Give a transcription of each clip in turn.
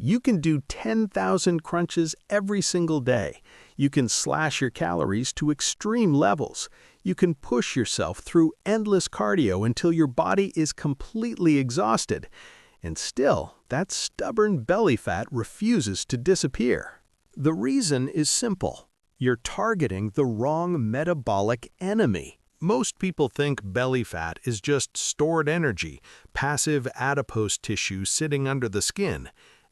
You can do 10,000 crunches every single day. You can slash your calories to extreme levels. You can push yourself through endless cardio until your body is completely exhausted. And still, that stubborn belly fat refuses to disappear. The reason is simple. You're targeting the wrong metabolic enemy. Most people think belly fat is just stored energy, passive adipose tissue sitting under the skin.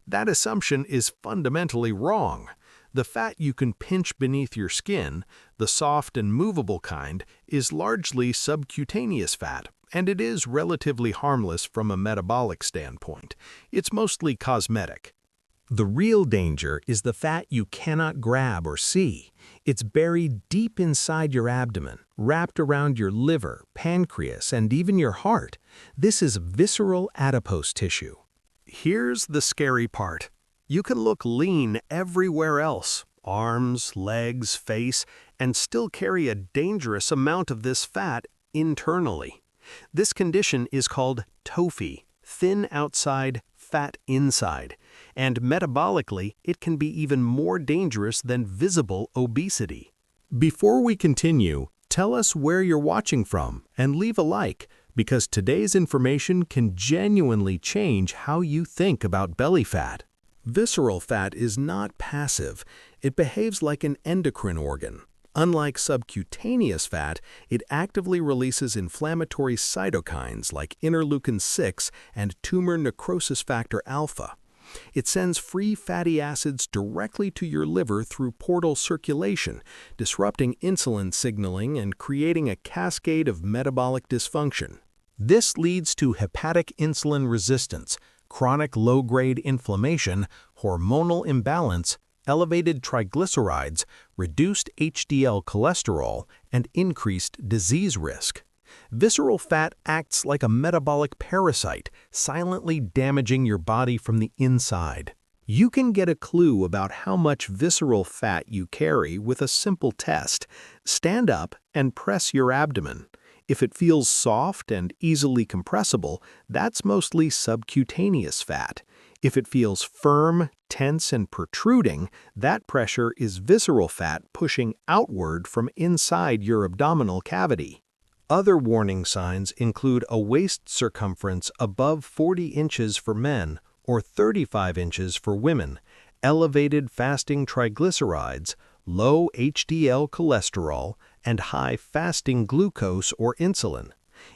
That assumption is fundamentally wrong. The fat you can pinch beneath your skin, the soft and movable kind, is largely subcutaneous fat, and it is relatively harmless from a metabolic standpoint. It's mostly cosmetic. The real danger is the fat you cannot grab or see. It's buried deep inside your abdomen, wrapped around your liver, pancreas, and even your heart. This is visceral adipose tissue. Here's the scary part. You can look lean everywhere else, arms, legs, face, and still carry a dangerous amount of this fat internally. This condition is called TOFI, thin outside, fat inside, and metabolically, it can be even more dangerous than visible obesity. Before we continue, tell us where you're watching from and leave a like, because today's information can genuinely change how you think about belly fat. Visceral fat is not passive. It behaves like an endocrine organ. Unlike subcutaneous fat, it actively releases inflammatory cytokines like interleukin-6 and tumor necrosis factor alpha. It sends free fatty acids directly to your liver through portal circulation, disrupting insulin signaling and creating a cascade of metabolic dysfunction. This leads to hepatic insulin resistance, chronic low-grade inflammation, hormonal imbalance, elevated triglycerides, reduced HDL cholesterol, and increased disease risk. Visceral fat acts like a metabolic parasite, silently damaging your body from the inside. You can get a clue about how much visceral fat you carry with a simple test. Stand up and press your abdomen. If it feels soft and easily compressible, that's mostly subcutaneous fat. If it feels firm, tense, and protruding, that pressure is visceral fat pushing outward from inside your abdominal cavity. Other warning signs include a waist circumference above 40 inches for men or 35 inches for women, elevated fasting triglycerides, low HDL cholesterol, and high fasting glucose or insulin.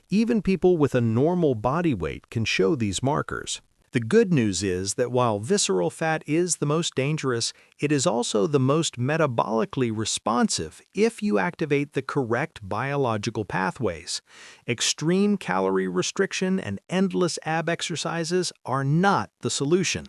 Even people with a normal body weight can show these markers. The good news is that while visceral fat is the most dangerous, it is also the most metabolically responsive if you activate the correct biological pathways. Extreme calorie restriction and endless ab exercises are not the solution.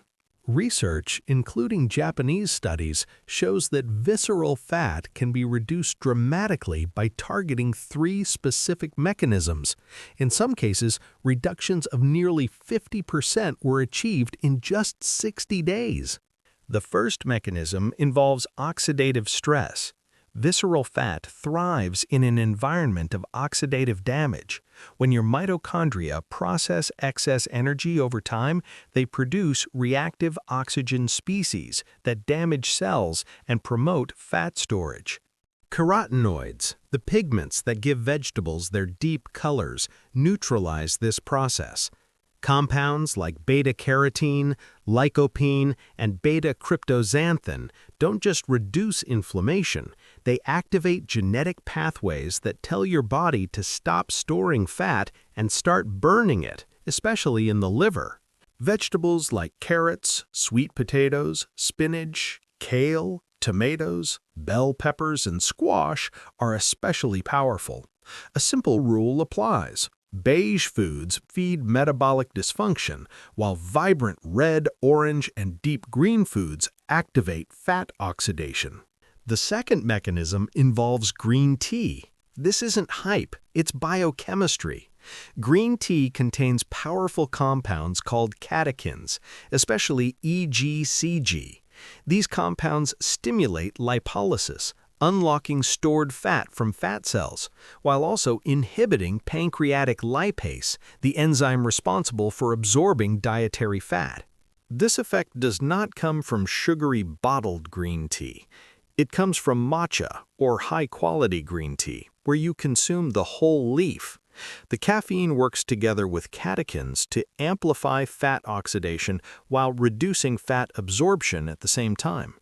Research, including Japanese studies, shows that visceral fat can be reduced dramatically by targeting 3 specific mechanisms. In some cases, reductions of nearly 50% were achieved in just 60 days. The first mechanism involves oxidative stress. Visceral fat thrives in an environment of oxidative damage. When your mitochondria process excess energy over time, they produce reactive oxygen species that damage cells and promote fat storage. Carotenoids, the pigments that give vegetables their deep colors, neutralize this process. Compounds like beta-carotene, lycopene, and beta-cryptoxanthin don't just reduce inflammation, they activate genetic pathways that tell your body to stop storing fat and start burning it, especially in the liver. Vegetables like carrots, sweet potatoes, spinach, kale, tomatoes, bell peppers, and squash are especially powerful. A simple rule applies. Beige foods feed metabolic dysfunction, while vibrant red, orange, and deep green foods activate fat oxidation. The second mechanism involves green tea. This isn't hype, it's biochemistry. Green tea contains powerful compounds called catechins, especially EGCG. These compounds stimulate lipolysis, unlocking stored fat from fat cells, while also inhibiting pancreatic lipase, the enzyme responsible for absorbing dietary fat. This effect does not come from sugary bottled green tea. It comes from matcha, or high-quality green tea, where you consume the whole leaf. The caffeine works together with catechins to amplify fat oxidation while reducing fat absorption at the same time.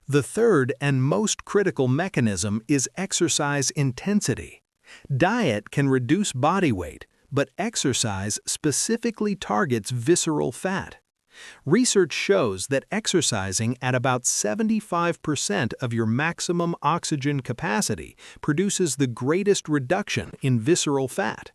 The third and most critical mechanism is exercise intensity. Diet can reduce body weight, but exercise specifically targets visceral fat. Research shows that exercising at about 75% of your maximum oxygen capacity produces the greatest reduction in visceral fat.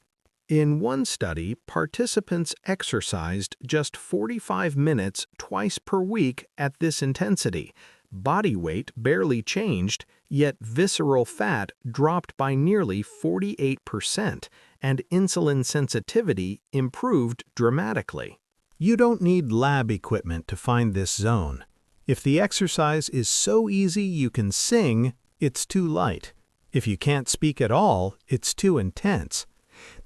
In one study, participants exercised just 45 minutes twice per week at this intensity. Body weight barely changed, yet visceral fat dropped by nearly 48%, and insulin sensitivity improved dramatically. You don't need lab equipment to find this zone. If the exercise is so easy you can sing, it's too light. If you can't speak at all, it's too intense.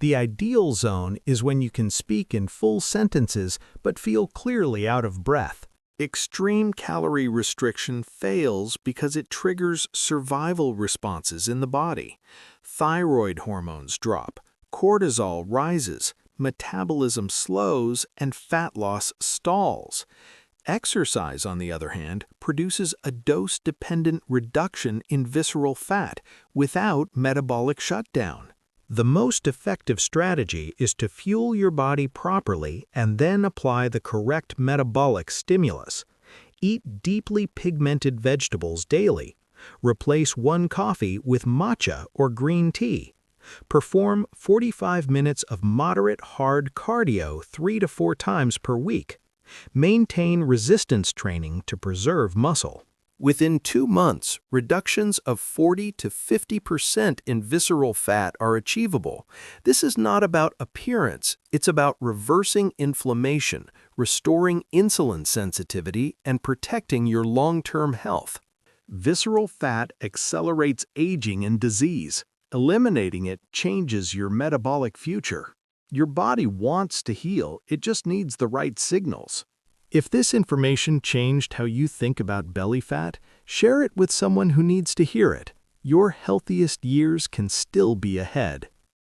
The ideal zone is when you can speak in full sentences but feel clearly out of breath. Extreme calorie restriction fails because it triggers survival responses in the body. Thyroid hormones drop, cortisol rises, metabolism slows, and fat loss stalls. Exercise, on the other hand, produces a dose-dependent reduction in visceral fat without metabolic shutdown. The most effective strategy is to fuel your body properly and then apply the correct metabolic stimulus. Eat deeply pigmented vegetables daily. Replace one coffee with matcha or green tea. Perform 45 minutes of moderate hard cardio 3 to 4 times per week. Maintain resistance training to preserve muscle. Within 2 months, reductions of 40 to 50% in visceral fat are achievable. This is not about appearance, it's about reversing inflammation, restoring insulin sensitivity, and protecting your long-term health. Visceral fat accelerates aging and disease. Eliminating it changes your metabolic future. Your body wants to heal, it just needs the right signals. If this information changed how you think about belly fat, share it with someone who needs to hear it. Your healthiest years can still be ahead.